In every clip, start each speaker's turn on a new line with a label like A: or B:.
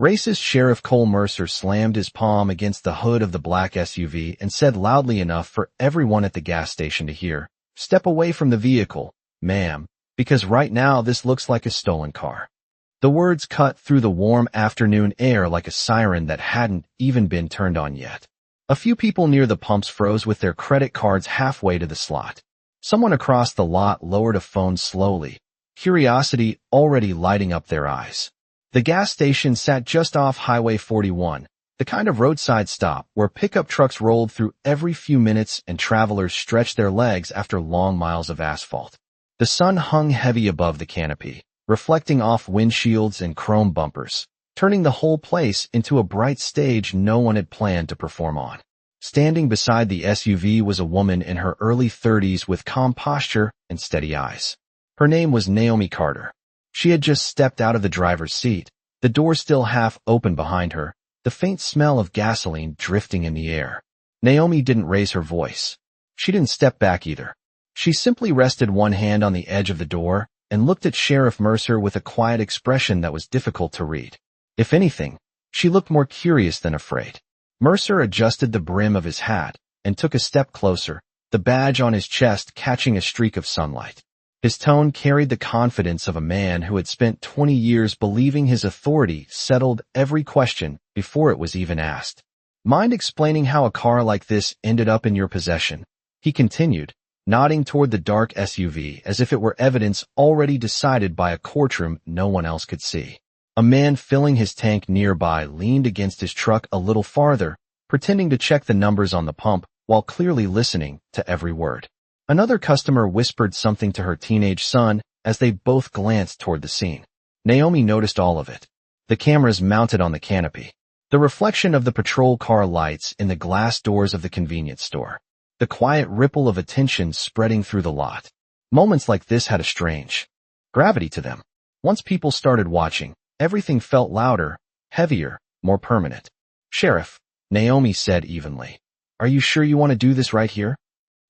A: Racist Sheriff Cole Mercer slammed his palm against the hood of the black SUV and said loudly enough for everyone at the gas station to hear, "Step away from the vehicle, ma'am, because right now this looks like a stolen car." The words cut through the warm afternoon air like a siren that hadn't even been turned on yet. A few people near the pumps froze with their credit cards halfway to the slot. Someone across the lot lowered a phone slowly, curiosity already lighting up their eyes. The gas station sat just off Highway 41, the kind of roadside stop where pickup trucks rolled through every few minutes and travelers stretched their legs after long miles of asphalt. The sun hung heavy above the canopy, reflecting off windshields and chrome bumpers, turning the whole place into a bright stage no one had planned to perform on. Standing beside the SUV was a woman in her early 30s with calm posture and steady eyes. Her name was Naomi Carter. She had just stepped out of the driver's seat, the door still half open behind her, the faint smell of gasoline drifting in the air. Naomi didn't raise her voice. She didn't step back either. She simply rested one hand on the edge of the door and looked at Sheriff Mercer with a quiet expression that was difficult to read. If anything, she looked more curious than afraid. Mercer adjusted the brim of his hat and took a step closer, the badge on his chest catching a streak of sunlight. His tone carried the confidence of a man who had spent 20 years believing his authority settled every question before it was even asked. "Mind explaining how a car like this ended up in your possession?" he continued, nodding toward the dark SUV as if it were evidence already decided by a courtroom no one else could see. A man filling his tank nearby leaned against his truck a little farther, pretending to check the numbers on the pump while clearly listening to every word. Another customer whispered something to her teenage son as they both glanced toward the scene. Naomi noticed all of it. The cameras mounted on the canopy. The reflection of the patrol car lights in the glass doors of the convenience store. The quiet ripple of attention spreading through the lot. Moments like this had a strange gravity to them. Once people started watching, everything felt louder, heavier, more permanent. "Sheriff," Naomi said evenly, "are you sure you want to do this right here?"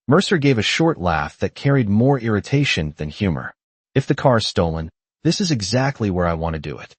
A: Mercer gave a short laugh that carried more irritation than humor. "If the car's stolen, this is exactly where I want to do it."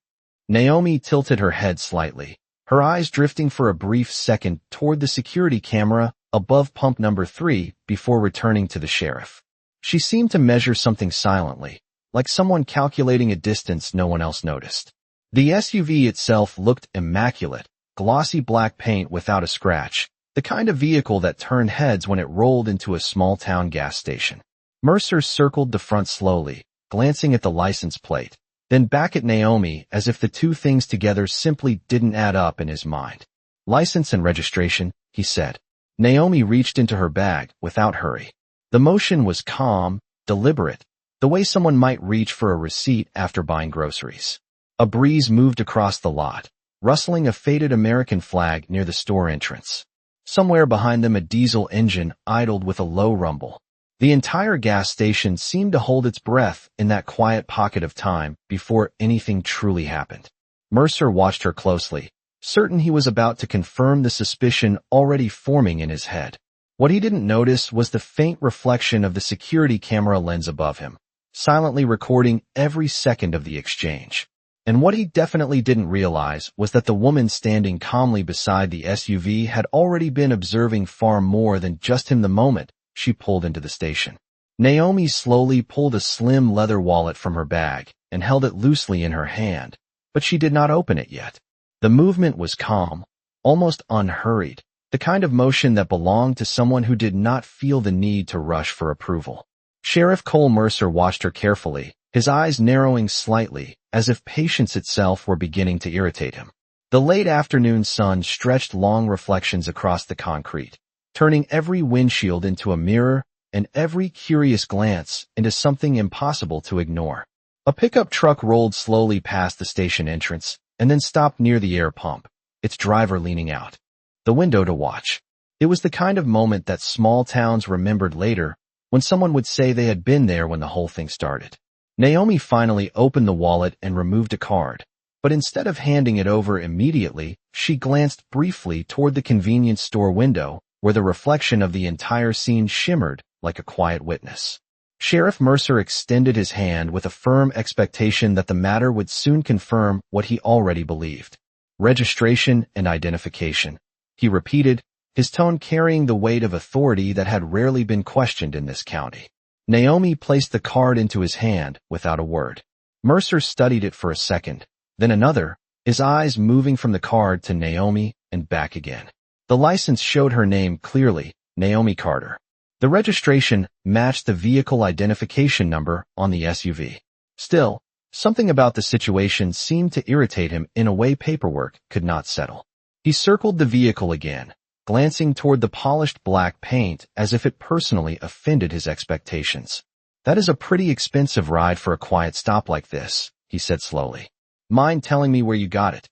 A: Naomi tilted her head slightly, her eyes drifting for a brief second toward the security camera above pump number 3 before returning to the sheriff. She seemed to measure something silently, like someone calculating a distance no one else noticed. The SUV itself looked immaculate, glossy black paint without a scratch, the kind of vehicle that turned heads when it rolled into a small-town gas station. Mercer circled the front slowly, glancing at the license plate, then back at Naomi as if the two things together simply didn't add up in his mind. "License and registration," he said. Naomi reached into her bag without hurry. The motion was calm, deliberate, the way someone might reach for a receipt after buying groceries. A breeze moved across the lot, rustling a faded American flag near the store entrance. Somewhere behind them a diesel engine idled with a low rumble. The entire gas station seemed to hold its breath in that quiet pocket of time before anything truly happened. Mercer watched her closely, certain he was about to confirm the suspicion already forming in his head. What he didn't notice was the faint reflection of the security camera lens above him, silently recording every second of the exchange. And what he definitely didn't realize was that the woman standing calmly beside the SUV had already been observing far more than just him the moment she pulled into the station. Naomi slowly pulled a slim leather wallet from her bag and held it loosely in her hand, but she did not open it yet. The movement was calm, almost unhurried, the kind of motion that belonged to someone who did not feel the need to rush for approval. Sheriff Cole Mercer watched her carefully, his eyes narrowing slightly, as if patience itself were beginning to irritate him. The late afternoon sun stretched long reflections across the concrete, turning every windshield into a mirror and every curious glance into something impossible to ignore. A pickup truck rolled slowly past the station entrance and then stopped near the air pump, its driver leaning out the window to watch. It was the kind of moment that small towns remembered later, when someone would say they had been there when the whole thing started. Naomi finally opened the wallet and removed a card, but instead of handing it over immediately, she glanced briefly toward the convenience store window, where the reflection of the entire scene shimmered like a quiet witness. Sheriff Mercer extended his hand with a firm expectation that the matter would soon confirm what he already believed. registration and identification, he repeated, his tone carrying the weight of authority that had rarely been questioned in this county. Naomi placed the card into his hand without a word. Mercer studied it for a second, then another, his eyes moving from the card to Naomi and back again. The license showed her name clearly, Naomi Carter. The registration matched the vehicle identification number on the SUV. Still, something about the situation seemed to irritate him in a way paperwork could not settle. He circled the vehicle again, glancing toward the polished black paint as if it personally offended his expectations. That is a pretty expensive ride for a quiet stop like this, he said slowly. Mind telling me where you got it?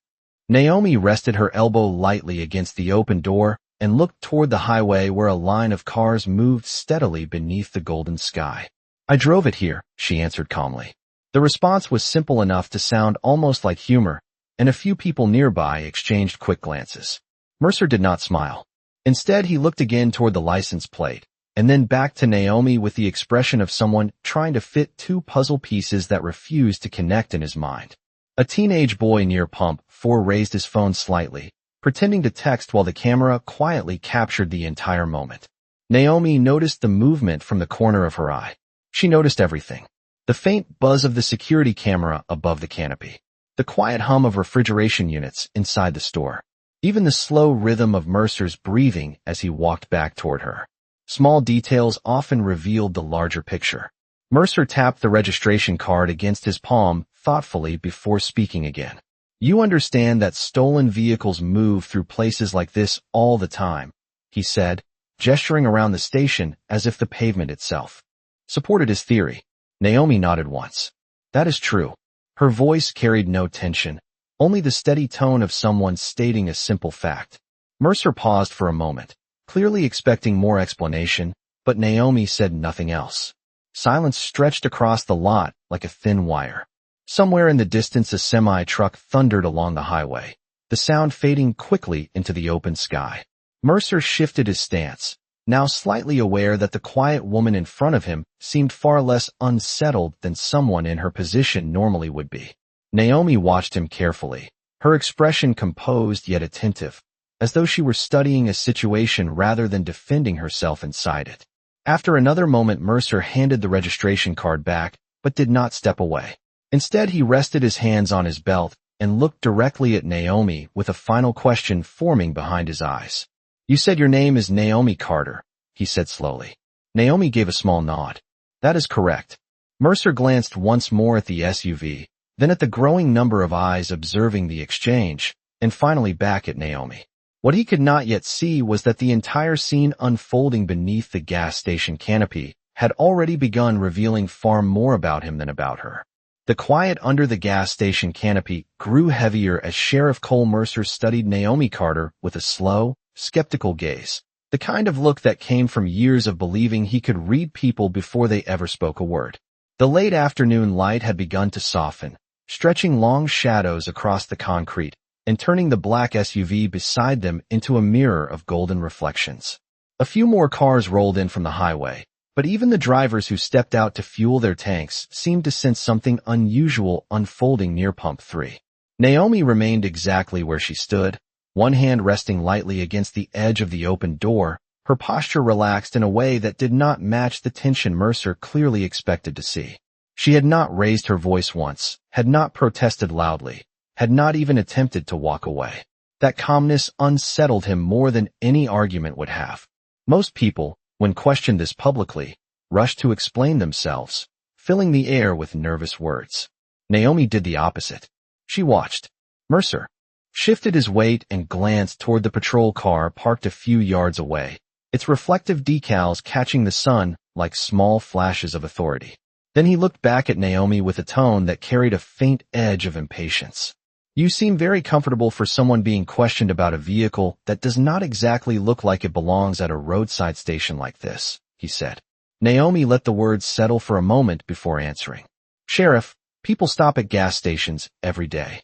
A: Naomi rested her elbow lightly against the open door and looked toward the highway where a line of cars moved steadily beneath the golden sky. I drove it here, she answered calmly. The response was simple enough to sound almost like humor, and a few people nearby exchanged quick glances. Mercer did not smile. Instead, he looked again toward the license plate, and then back to Naomi with the expression of someone trying to fit two puzzle pieces that refused to connect in his mind. A teenage boy near pump 4 raised his phone slightly, pretending to text while the camera quietly captured the entire moment. Naomi noticed the movement from the corner of her eye. She noticed everything. The faint buzz of the security camera above the canopy. The quiet hum of refrigeration units inside the store. Even the slow rhythm of Mercer's breathing as he walked back toward her. Small details often revealed the larger picture. Mercer tapped the registration card against his palm thoughtfully before speaking again. You understand that stolen vehicles move through places like this all the time, he said, gesturing around the station as if the pavement itself supported his theory. Naomi nodded once. That is true. Her voice carried no tension, only the steady tone of someone stating a simple fact. Mercer paused for a moment, clearly expecting more explanation, but Naomi said nothing else. Silence stretched across the lot like a thin wire. Somewhere in the distance a semi-truck thundered along the highway, the sound fading quickly into the open sky. Mercer shifted his stance, now slightly aware that the quiet woman in front of him seemed far less unsettled than someone in her position normally would be. Naomi watched him carefully, her expression composed yet attentive, as though she were studying a situation rather than defending herself inside it. After another moment, Mercer handed the registration card back, but did not step away. Instead, he rested his hands on his belt and looked directly at Naomi with a final question forming behind his eyes. You said your name is Naomi Carter, he said slowly. Naomi gave a small nod. That is correct. Mercer glanced once more at the SUV, then at the growing number of eyes observing the exchange, and finally back at Naomi. What he could not yet see was that the entire scene unfolding beneath the gas station canopy had already begun revealing far more about him than about her. The quiet under the gas station canopy grew heavier as Sheriff Cole Mercer studied Naomi Carter with a slow, skeptical gaze, the kind of look that came from years of believing he could read people before they ever spoke a word. The late afternoon light had begun to soften, stretching long shadows across the concrete and turning the black SUV beside them into a mirror of golden reflections. A few more cars rolled in from the highway, but even the drivers who stepped out to fuel their tanks seemed to sense something unusual unfolding near Pump 3. Naomi remained exactly where she stood, one hand resting lightly against the edge of the open door, her posture relaxed in a way that did not match the tension Mercer clearly expected to see. She had not raised her voice once, had not protested loudly, had not even attempted to walk away. That calmness unsettled him more than any argument would have. Most people, when questioned this publicly, rushed to explain themselves, filling the air with nervous words. Naomi did the opposite. She watched. Mercer shifted his weight and glanced toward the patrol car parked a few yards away, its reflective decals catching the sun like small flashes of authority. Then he looked back at Naomi with a tone that carried a faint edge of impatience. You seem very comfortable for someone being questioned about a vehicle that does not exactly look like it belongs at a roadside station like this, he said. Naomi let the words settle for a moment before answering. Sheriff, people stop at gas stations every day.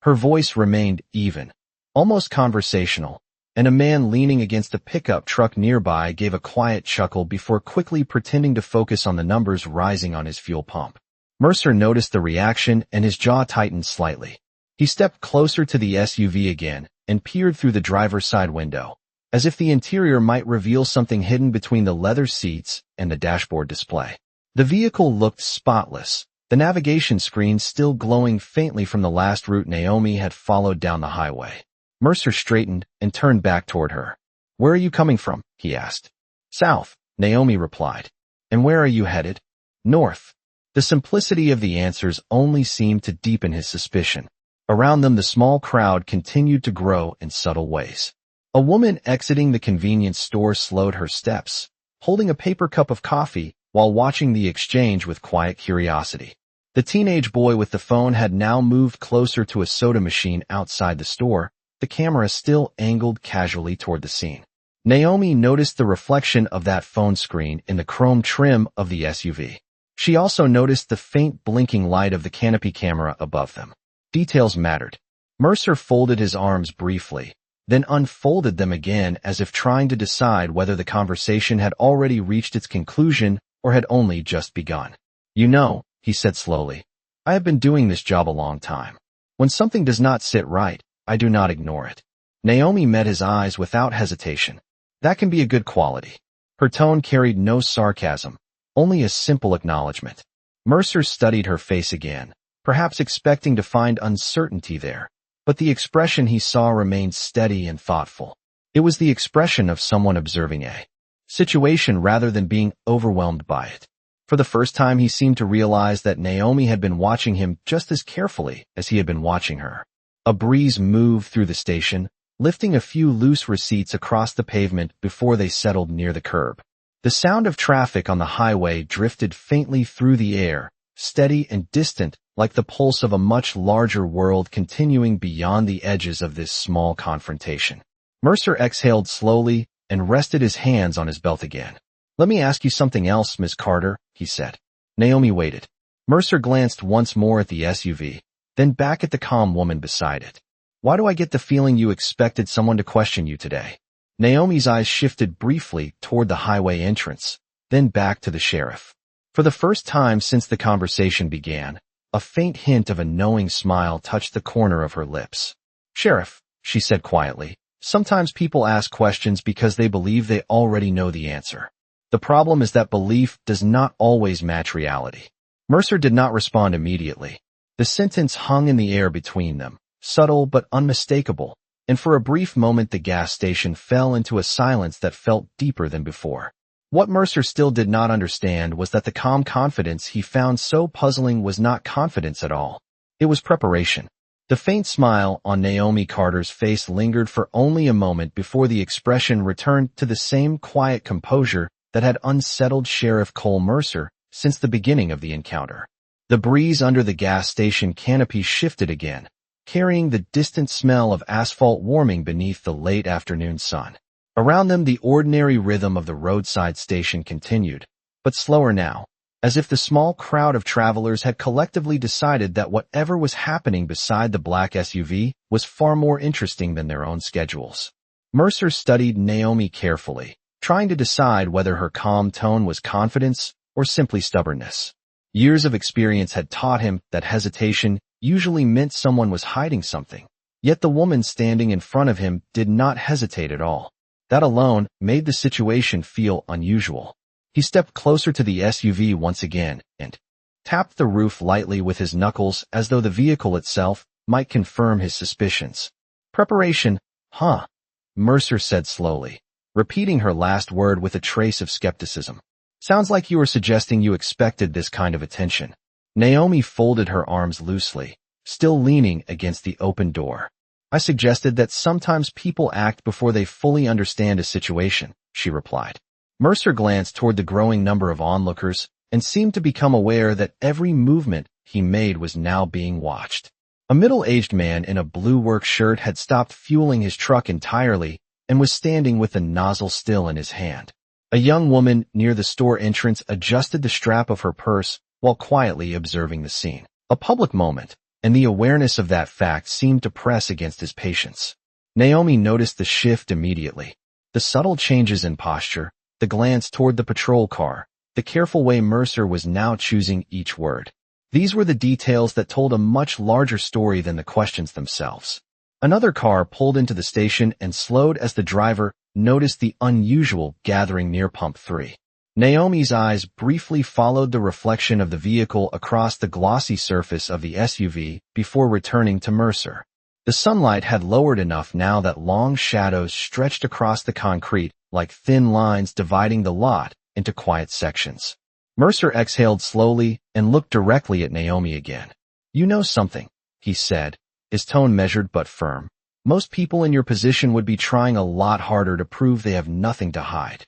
A: Her voice remained even, almost conversational, and a man leaning against a pickup truck nearby gave a quiet chuckle before quickly pretending to focus on the numbers rising on his fuel pump. Mercer noticed the reaction and his jaw tightened slightly. He stepped closer to the SUV again and peered through the driver's side window, as if the interior might reveal something hidden between the leather seats and the dashboard display. The vehicle looked spotless, the navigation screen still glowing faintly from the last route Naomi had followed down the highway. Mercer straightened and turned back toward her. "Where are you coming from?" he asked. "South," Naomi replied. "And where are you headed?" "North." The simplicity of the answers only seemed to deepen his suspicion. Around them, the small crowd continued to grow in subtle ways. A woman exiting the convenience store slowed her steps, holding a paper cup of coffee while watching the exchange with quiet curiosity. The teenage boy with the phone had now moved closer to a soda machine outside the store, the camera still angled casually toward the scene. Naomi noticed the reflection of that phone screen in the chrome trim of the SUV. She also noticed the faint blinking light of the canopy camera above them. Details mattered. Mercer folded his arms briefly, then unfolded them again as if trying to decide whether the conversation had already reached its conclusion or had only just begun. "You know," he said slowly, "I have been doing this job a long time. When something does not sit right, I do not ignore it." Naomi met his eyes without hesitation. That can be a good quality. Her tone carried no sarcasm, only a simple acknowledgement. Mercer studied her face again, perhaps expecting to find uncertainty there, but the expression he saw remained steady and thoughtful. It was the expression of someone observing a situation rather than being overwhelmed by it. For the first time, he seemed to realize that Naomi had been watching him just as carefully as he had been watching her. A breeze moved through the station, lifting a few loose receipts across the pavement before they settled near the curb. The sound of traffic on the highway drifted faintly through the air, steady and distant, like the pulse of a much larger world continuing beyond the edges of this small confrontation. Mercer exhaled slowly and rested his hands on his belt again. "Let me ask you something else, Miss Carter," he said. Naomi waited. Mercer glanced once more at the SUV, then back at the calm woman beside it. "Why do I get the feeling you expected someone to question you today?" Naomi's eyes shifted briefly toward the highway entrance, then back to the sheriff. For the first time since the conversation began, a faint hint of a knowing smile touched the corner of her lips. "Sheriff," she said quietly, "sometimes people ask questions because they believe they already know the answer. The problem is that belief does not always match reality." Mercer did not respond immediately. The sentence hung in the air between them, subtle but unmistakable, and for a brief moment the gas station fell into a silence that felt deeper than before. What Mercer still did not understand was that the calm confidence he found so puzzling was not confidence at all. It was preparation. The faint smile on Naomi Carter's face lingered for only a moment before the expression returned to the same quiet composure that had unsettled Sheriff Cole Mercer since the beginning of the encounter. The breeze under the gas station canopy shifted again, carrying the distant smell of asphalt warming beneath the late afternoon sun. Around them, the ordinary rhythm of the roadside station continued, but slower now, as if the small crowd of travelers had collectively decided that whatever was happening beside the black SUV was far more interesting than their own schedules. Mercer studied Naomi carefully, trying to decide whether her calm tone was confidence or simply stubbornness. Years of experience had taught him that hesitation usually meant someone was hiding something, yet the woman standing in front of him did not hesitate at all. That alone made the situation feel unusual. He stepped closer to the SUV once again and tapped the roof lightly with his knuckles as though the vehicle itself might confirm his suspicions. "Preparation, huh?" Mercer said slowly, repeating her last word with a trace of skepticism. "Sounds like you were suggesting you expected this kind of attention." Naomi folded her arms loosely, still leaning against the open door. "I suggested that sometimes people act before they fully understand a situation," she replied. Mercer glanced toward the growing number of onlookers and seemed to become aware that every movement he made was now being watched. A middle-aged man in a blue work shirt had stopped fueling his truck entirely and was standing with the nozzle still in his hand. A young woman near the store entrance adjusted the strap of her purse while quietly observing the scene. A public moment, and the awareness of that fact seemed to press against his patience. Naomi noticed the shift immediately. The subtle changes in posture, the glance toward the patrol car, the careful way Mercer was now choosing each word. These were the details that told a much larger story than the questions themselves. Another car pulled into the station and slowed as the driver noticed the unusual gathering near Pump 3. Naomi's eyes briefly followed the reflection of the vehicle across the glossy surface of the SUV before returning to Mercer. The sunlight had lowered enough now that long shadows stretched across the concrete like thin lines dividing the lot into quiet sections. Mercer exhaled slowly and looked directly at Naomi again. "You know something," he said, his tone measured but firm. "Most people in your position would be trying a lot harder to prove they have nothing to hide."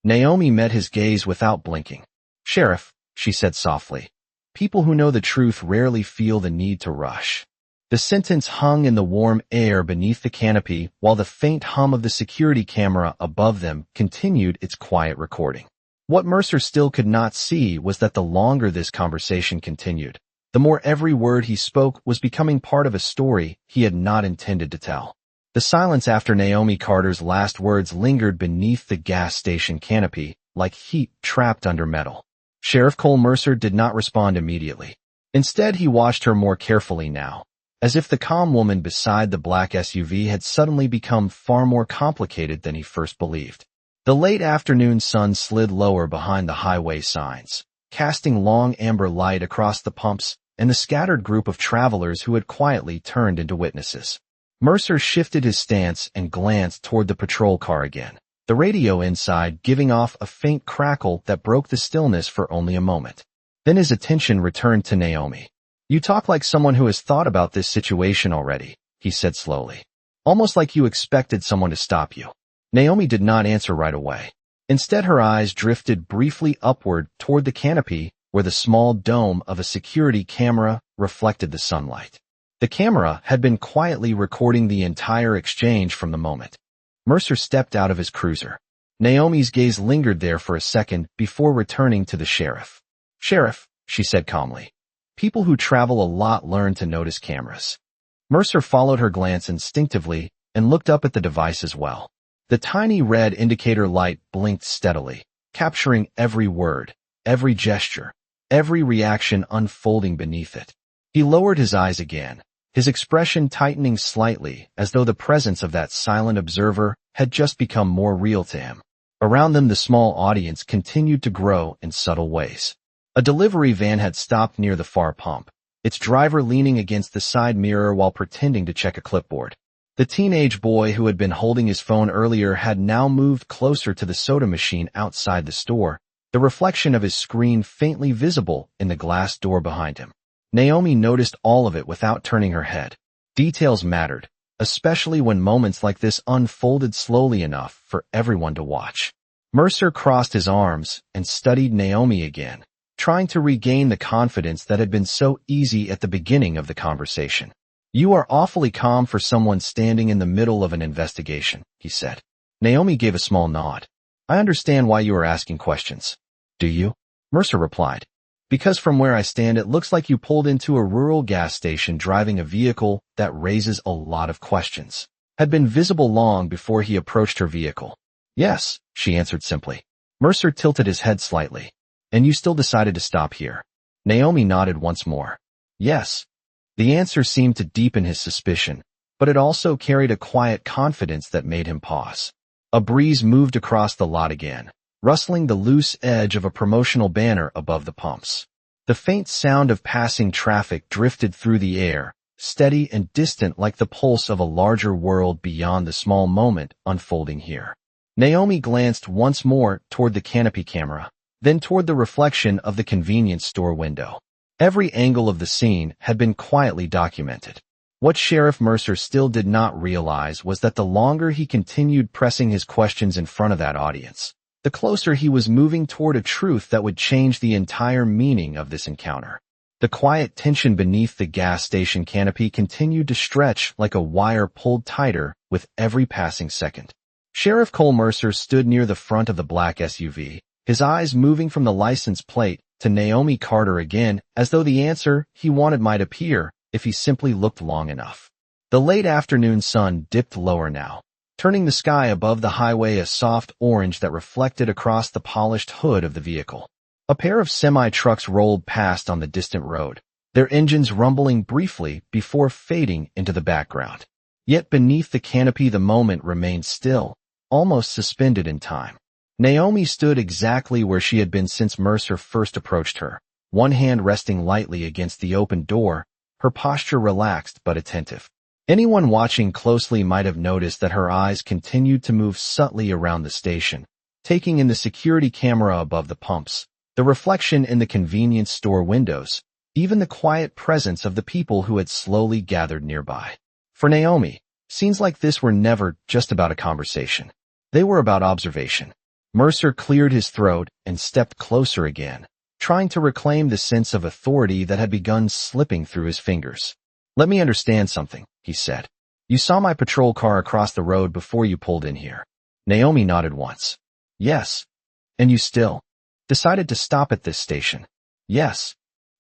A: Naomi met his gaze without blinking. "Sheriff," she said softly, "people who know the truth rarely feel the need to rush." The sentence hung in the warm air beneath the canopy while the faint hum of the security camera above them continued its quiet recording. What Mercer still could not see was that the longer this conversation continued, the more every word he spoke was becoming part of a story he had not intended to tell. The silence after Naomi Carter's last words lingered beneath the gas station canopy like heat trapped under metal. Sheriff Cole Mercer did not respond immediately. Instead, he watched her more carefully now, as if the calm woman beside the black SUV had suddenly become far more complicated than he first believed. The late afternoon sun slid lower behind the highway signs, casting long amber light across the pumps and the scattered group of travelers who had quietly turned into witnesses. Mercer shifted his stance and glanced toward the patrol car again, the radio inside giving off a faint crackle that broke the stillness for only a moment. Then his attention returned to Naomi. "You talk like someone who has thought about this situation already," he said slowly. "Almost like you expected someone to stop you." Naomi did not answer right away. Instead, her eyes drifted briefly upward toward the canopy where the small dome of a security camera reflected the sunlight. The camera had been quietly recording the entire exchange from the moment. Mercer stepped out of his cruiser. Naomi's gaze lingered there for a second before returning to the sheriff. "Sheriff," she said calmly, "people who travel a lot learn to notice cameras." Mercer followed her glance instinctively and looked up at the device as well. The tiny red indicator light blinked steadily, capturing every word, every gesture, every reaction unfolding beneath it. He lowered his eyes again, his expression tightening slightly as though the presence of that silent observer had just become more real to him. Around them, the small audience continued to grow in subtle ways. A delivery van had stopped near the far pump, its driver leaning against the side mirror while pretending to check a clipboard. The teenage boy who had been holding his phone earlier had now moved closer to the soda machine outside the store, the reflection of his screen faintly visible in the glass door behind him. Naomi noticed all of it without turning her head. Details mattered, especially when moments like this unfolded slowly enough for everyone to watch. Mercer crossed his arms and studied Naomi again, trying to regain the confidence that had been so easy at the beginning of the conversation. "You are awfully calm for someone standing in the middle of an investigation," he said. Naomi gave a small nod. "I understand why you are asking questions." "Do you?" Mercer replied. "Because from where I stand it looks like you pulled into a rural gas station driving a vehicle that raises a lot of questions." Had been visible long before he approached her vehicle. "Yes," she answered simply. Mercer tilted his head slightly. "And you still decided to stop here?" Naomi nodded once more. "Yes." The answer seemed to deepen his suspicion, but it also carried a quiet confidence that made him pause. A breeze moved across the lot again, rustling the loose edge of a promotional banner above the pumps. The faint sound of passing traffic drifted through the air, steady and distant like the pulse of a larger world beyond the small moment unfolding here. Naomi glanced once more toward the canopy camera, then toward the reflection of the convenience store window. Every angle of the scene had been quietly documented. What Sheriff Mercer still did not realize was that the longer he continued pressing his questions in front of that audience, the closer he was moving toward a truth that would change the entire meaning of this encounter. The quiet tension beneath the gas station canopy continued to stretch like a wire pulled tighter with every passing second. Sheriff Cole Mercer stood near the front of the black SUV, his eyes moving from the license plate to Naomi Carter again, as though the answer he wanted might appear if he simply looked long enough. The late afternoon sun dipped lower now, turning the sky above the highway a soft orange that reflected across the polished hood of the vehicle. A pair of semi-trucks rolled past on the distant road, their engines rumbling briefly before fading into the background. Yet beneath the canopy the moment remained still, almost suspended in time. Naomi stood exactly where she had been since Mercer first approached her, one hand resting lightly against the open door, her posture relaxed but attentive. Anyone watching closely might have noticed that her eyes continued to move subtly around the station, taking in the security camera above the pumps, the reflection in the convenience store windows, even the quiet presence of the people who had slowly gathered nearby. For Naomi, scenes like this were never just about a conversation. They were about observation. Mercer cleared his throat and stepped closer again, trying to reclaim the sense of authority that had begun slipping through his fingers. "Let me understand something," he said. "You saw my patrol car across the road before you pulled in here." Naomi nodded once. "Yes." "And you still decided to stop at this station?" "Yes."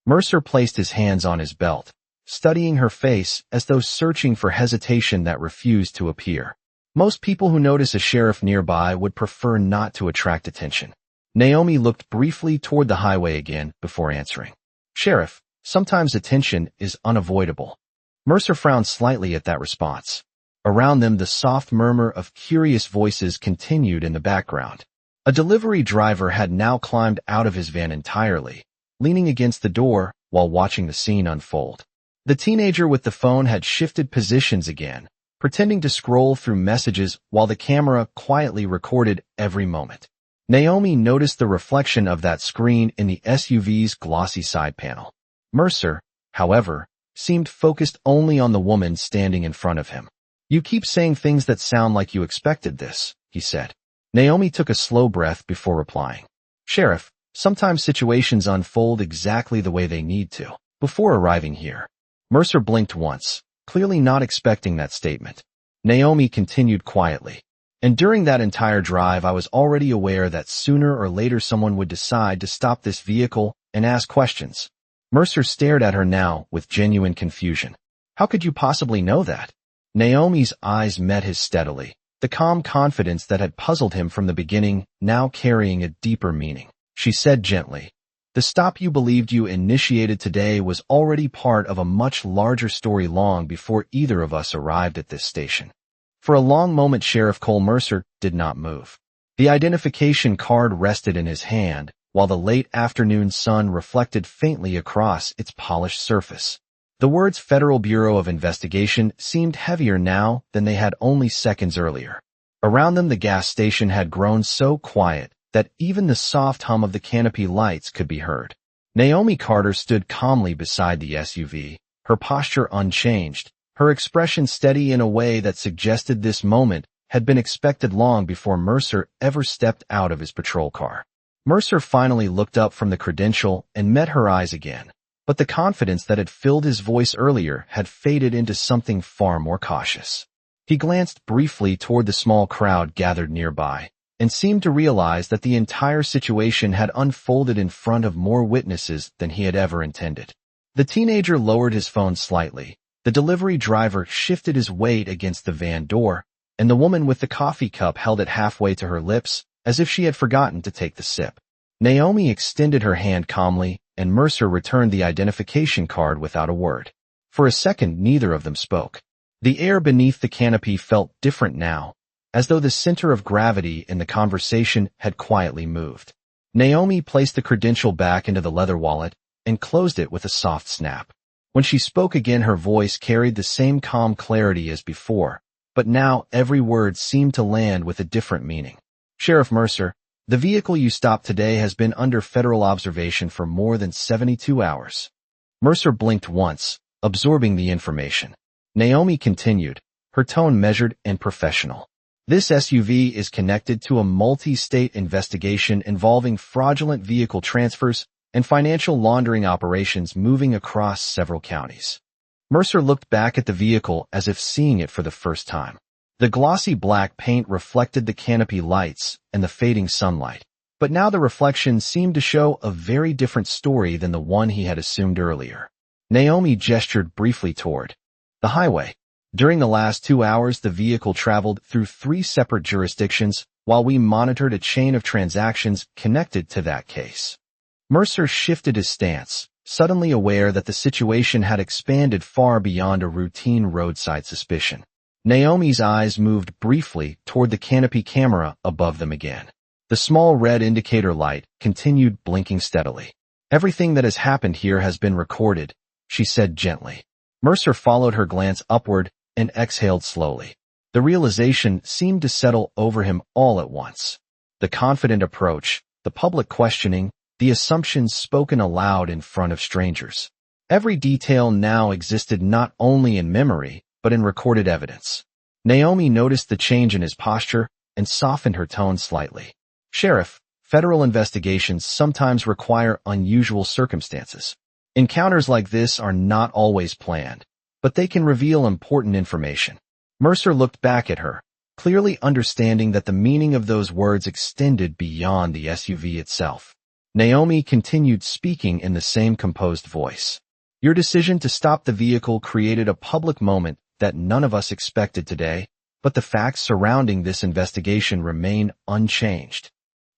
A: Mercer placed his hands on his belt, studying her face as though searching for hesitation that refused to appear. Most people who notice a sheriff nearby would prefer not to attract attention. Naomi looked briefly toward the highway again before answering. "Sheriff, sometimes attention is unavoidable." Mercer frowned slightly at that response. Around them, the soft murmur of curious voices continued in the background. A delivery driver had now climbed out of his van entirely, leaning against the door while watching the scene unfold. The teenager with the phone had shifted positions again, pretending to scroll through messages while the camera quietly recorded every moment. Naomi noticed the reflection of that screen in the SUV's glossy side panel. Mercer, however, seemed focused only on the woman standing in front of him. "You keep saying things that sound like you expected this," he said. Naomi took a slow breath before replying. "Sheriff, sometimes situations unfold exactly the way they need to." Before arriving here, Mercer blinked once, clearly not expecting that statement. Naomi continued quietly. "And during that entire drive, I was already aware that sooner or later someone would decide to stop this vehicle and ask questions." Mercer stared at her now with genuine confusion. "How could you possibly know that?" Naomi's eyes met his steadily, the calm confidence that had puzzled him from the beginning now carrying a deeper meaning. She said gently, "The stop you believed you initiated today was already part of a much larger story long before either of us arrived at this station." For a long moment, Sheriff Cole Mercer did not move. The identification card rested in his hand, while the late afternoon sun reflected faintly across its polished surface. The words Federal Bureau of Investigation seemed heavier now than they had only seconds earlier. Around them, the gas station had grown so quiet that even the soft hum of the canopy lights could be heard. Naomi Carter stood calmly beside the SUV, her posture unchanged, her expression steady in a way that suggested this moment had been expected long before Mercer ever stepped out of his patrol car. Mercer finally looked up from the credential and met her eyes again, but the confidence that had filled his voice earlier had faded into something far more cautious. He glanced briefly toward the small crowd gathered nearby, and seemed to realize that the entire situation had unfolded in front of more witnesses than he had ever intended. The teenager lowered his phone slightly, the delivery driver shifted his weight against the van door, and the woman with the coffee cup held it halfway to her lips, as if she had forgotten to take the sip. Naomi extended her hand calmly, and Mercer returned the identification card without a word. For a second, neither of them spoke. The air beneath the canopy felt different now, as though the center of gravity in the conversation had quietly moved. Naomi placed the credential back into the leather wallet and closed it with a soft snap. When she spoke again, her voice carried the same calm clarity as before, but now every word seemed to land with a different meaning. "Sheriff Mercer, the vehicle you stopped today has been under federal observation for more than 72 hours. Mercer blinked once, absorbing the information. Naomi continued, her tone measured and professional. "This SUV is connected to a multi-state investigation involving fraudulent vehicle transfers and financial laundering operations moving across several counties." Mercer looked back at the vehicle as if seeing it for the first time. The glossy black paint reflected the canopy lights and the fading sunlight, but now the reflection seemed to show a very different story than the one he had assumed earlier. Naomi gestured briefly toward the highway. "During the last 2 hours, the vehicle traveled through 3 separate jurisdictions while we monitored a chain of transactions connected to that case." Mercer shifted his stance, suddenly aware that the situation had expanded far beyond a routine roadside suspicion. Naomi's eyes moved briefly toward the canopy camera above them again. The small red indicator light continued blinking steadily. "Everything that has happened here has been recorded," she said gently. Mercer followed her glance upward and exhaled slowly. The realization seemed to settle over him all at once. The confident approach, the public questioning, the assumptions spoken aloud in front of strangers. Every detail now existed not only in memory, but in recorded evidence. Naomi noticed the change in his posture and softened her tone slightly. "Sheriff, federal investigations sometimes require unusual circumstances. Encounters like this are not always planned, but they can reveal important information." Mercer looked back at her, clearly understanding that the meaning of those words extended beyond the SUV itself. Naomi continued speaking in the same composed voice. "Your decision to stop the vehicle created a public moment that none of us expected today, but the facts surrounding this investigation remain unchanged."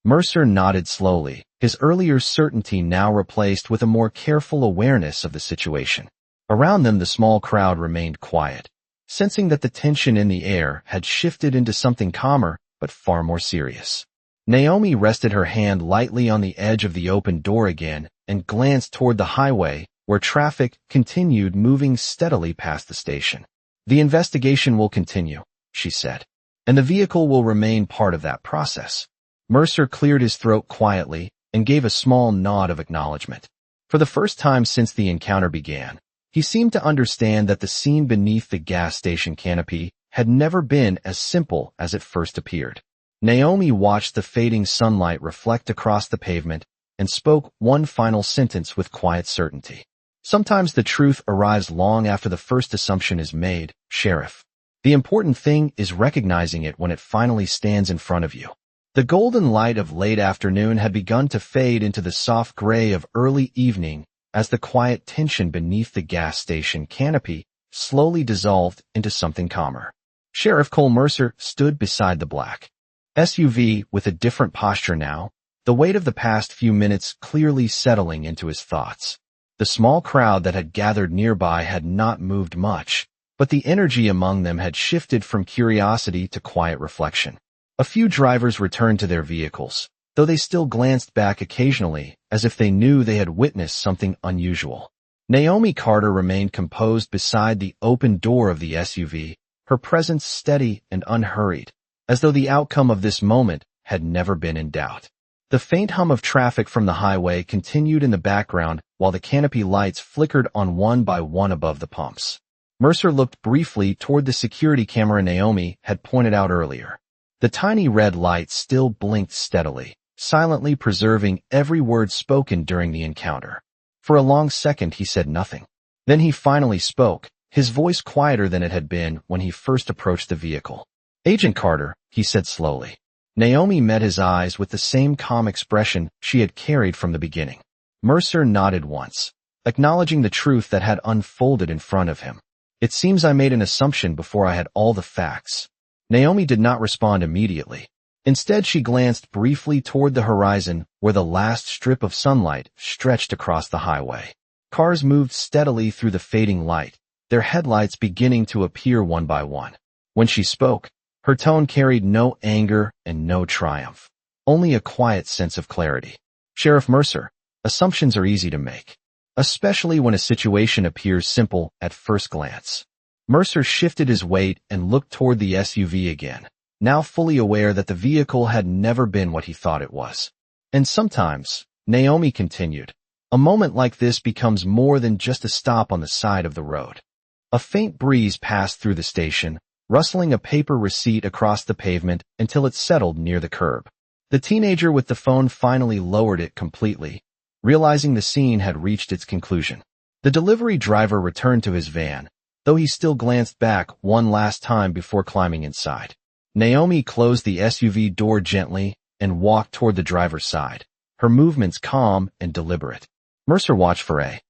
A: Mercer nodded slowly, his earlier certainty now replaced with a more careful awareness of the situation. Around them, the small crowd remained quiet, sensing that the tension in the air had shifted into something calmer but far more serious. Naomi rested her hand lightly on the edge of the open door again and glanced toward the highway, where traffic continued moving steadily past the station. "The investigation will continue," she said, "and the vehicle will remain part of that process." Mercer cleared his throat quietly and gave a small nod of acknowledgement. For the first time since the encounter began, he seemed to understand that the scene beneath the gas station canopy had never been as simple as it first appeared. Naomi watched the fading sunlight reflect across the pavement and spoke one final sentence with quiet certainty. "Sometimes the truth arrives long after the first assumption is made, Sheriff. The important thing is recognizing it when it finally stands in front of you." The golden light of late afternoon had begun to fade into the soft gray of early evening as the quiet tension beneath the gas station canopy slowly dissolved into something calmer. Sheriff Cole Mercer stood beside the black SUV with a different posture now, the weight of the past few minutes clearly settling into his thoughts. The small crowd that had gathered nearby had not moved much, but the energy among them had shifted from curiosity to quiet reflection. A few drivers returned to their vehicles, though they still glanced back occasionally as if they knew they had witnessed something unusual. Naomi Carter remained composed beside the open door of the SUV, her presence steady and unhurried, as though the outcome of this moment had never been in doubt. The faint hum of traffic from the highway continued in the background while the canopy lights flickered on one by one above the pumps. Mercer looked briefly toward the security camera Naomi had pointed out earlier. The tiny red light still blinked steadily, silently preserving every word spoken during the encounter. For a long second he said nothing. Then he finally spoke, his voice quieter than it had been when he first approached the vehicle. "Agent Carter," he said slowly. Naomi met his eyes with the same calm expression she had carried from the beginning. Mercer nodded once, acknowledging the truth that had unfolded in front of him. "It seems I made an assumption before I had all the facts." Naomi did not respond immediately. Instead, she glanced briefly toward the horizon where the last strip of sunlight stretched across the highway. Cars moved steadily through the fading light, their headlights beginning to appear one by one. When she spoke, her tone carried no anger and no triumph, only a quiet sense of clarity. "Sheriff Mercer, assumptions are easy to make, especially when a situation appears simple at first glance." Mercer shifted his weight and looked toward the SUV again, now fully aware that the vehicle had never been what he thought it was. "And sometimes," Naomi continued, "a moment like this becomes more than just a stop on the side of the road." A faint breeze passed through the station, rustling a paper receipt across the pavement until it settled near the curb. The teenager with the phone finally lowered it completely, realizing the scene had reached its conclusion. The delivery driver returned to his van, though he still glanced back one last time before climbing inside. Naomi closed the SUV door gently and walked toward the driver's side, her movements calm and deliberate. Mercer watched for a